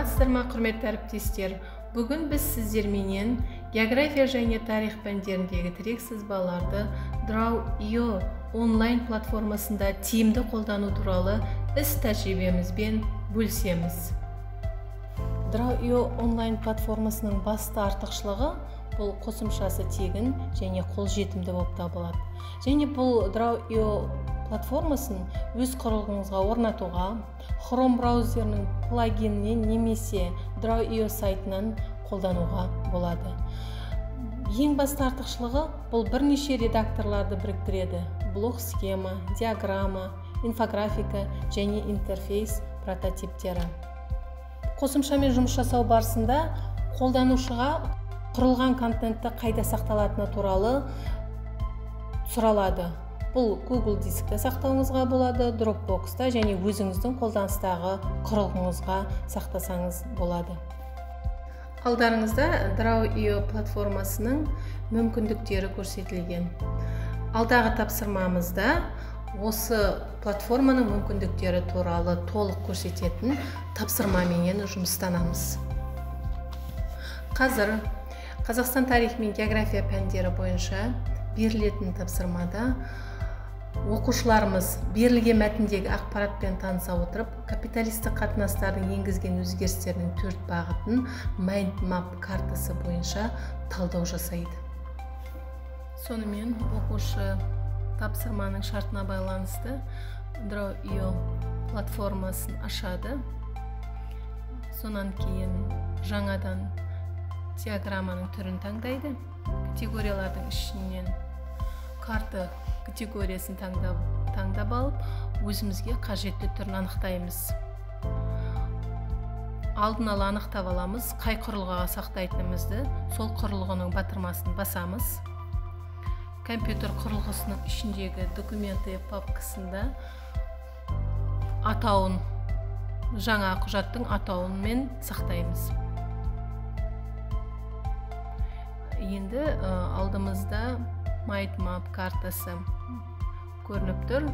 саламатсыздар ма, құрметті әріптестер? Бүгін біз сіздерменен география және тарих пәндеріндегі тірек сызбаларды Draw.io онлайн платформасында тиімді қолдану туралы іс тәжірибемізбен бөлісеміз. Draw.io онлайн платформасының басты артықшылығы бұл қосымшасы тегін және қолжетімді болып табылады. Және бұл Draw.io платформасын өз құрылғыңызға орнатуға, Chrome браузерінің плагинінен немесе Draw.io сайтынан қолдануға болады. Ең басты артықшылығы бұл бірнеше редакторларды біріктіреді: блок схема, диаграмма, инфографика және интерфейс прототиптері. Қосымшамен жұмыс жасау барысында қолданушыға құрылған контентті қайда сақталатыны туралы сұралады. Бұл Google дискте сақтауыңызға болады, Dropbox'та және өзіңіздің қолданыстағы құрылғыңызға сақтасаңыз болады. Алдарыңызда Draw.io платформасының мүмкіндіктері көрсетілген. Алдағы тапсырмамызда осы платформаның мүмкіндіктері туралы толық көрсететін тапсырмамен жұмыстанамыз. Қазір Қазақстан тарих мен география пәндері бойынша берілетін тапсырмада оқушыларымыз берілген мәтіндегі ақпаратпен таныса отырып, капиталистік қатынастардың енгізген өзгерістерінің 4 бағытын Mind Map картасы бойынша талдау жасайды. Сонымен оқушы тапсырманың шартына байланысты Draw.io платформасын ашады. Сонан кейін жаңадан диаграмманың түрін таңдайды. Категориялардың ішінен карта категориясын таңдап алып, өзімізге қажетті түрін анықтаймыз. Алдын ала анықтап аламыз, қай құрылғыға сақтайтынымызды, сол құрылғының батырмасын басамыз. Компьютер құрылғысының ішіндегі документы папкасында атауын, жаңа құжаттың атауымен сақтаймыз. Енді алдымызда Mind Map картасы көрініп тұр.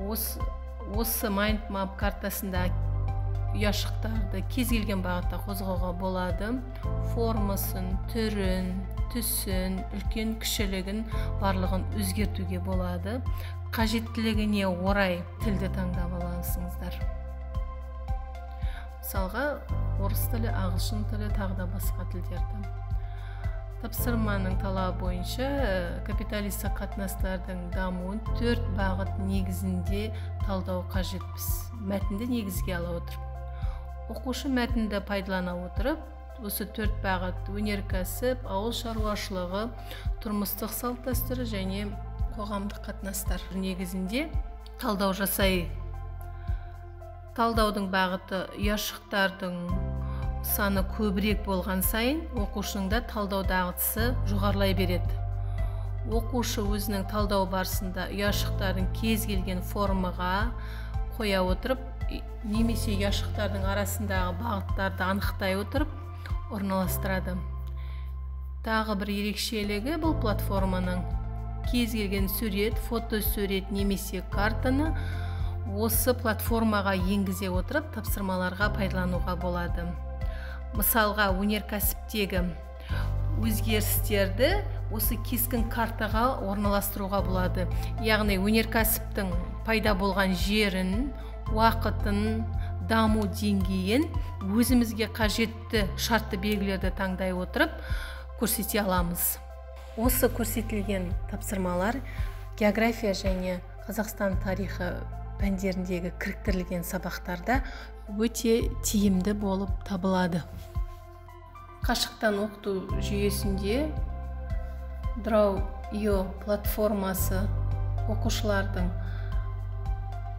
Осы Mind Map картасында ұяшықтарды кез келген бағытта қозғауға болады. Формасын, түрін, түсін, үлкен кішілігін барлығын өзгертуге болады. Қажеттілігіне орай тілді таңдап аласыңыздар. Мысалға, орыс тілі, ағылшын тілі, тағы да басқа тілдерді. Тапсырманың талабы бойынша капиталистік қатынастардың дамуын 4 бағыт негізінде талдау қажетпіз. Мәтінді негізге ала отырып. Оқушы мәтінді пайдалана отырып, осы 4 бағыт өнеркәсіп, ауыл шаруашылығы, тұрмыстық салт-дәстүр және қоғамдық қатынастар негізінде талдау жасай. Талдаудың бағыты ұяшықтардың саны көбірек болған сайын, оқушының да талдау дағдысы жоғарылай береді. Оқушы өзінің талдау барысында ұяшықтардың кез келген формаға қоя отырып, немесе ұяшықтардың арасындағы бағыттарды анықтай отырып, орналастырады. Тағы бір ерекшелігі бұл платформаның кез келген сурет, фотосурет немесе картаны осы платформаға енгізе отырып, тапсырмаларға пайдалануға болады. Мысалға, өнеркәсіптегі өзгерістерді осы кескін картаға орналастыруға болады. Яғни өнеркәсіптің пайда болған жерін, уақытын, даму деңгейін өзімізге қажетті шартты белгілерді таңдай отырып көрсете аламыз. Осы көрсетілген тапсырмалар география және Қазақстан тарихы пәндеріндегі кіріктірілген сабақтарда өте тиімді болып табылады. Қашықтан оқыту жүйесінде Draw.io платформасы оқушылардың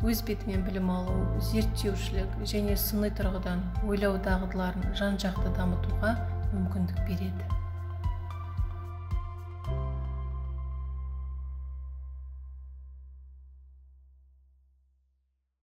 өз бетімен білім алу, зерттеушілік және сыни тұрғыдан ойлау дағдыларын жан-жақты дамытуға мүмкіндік береді.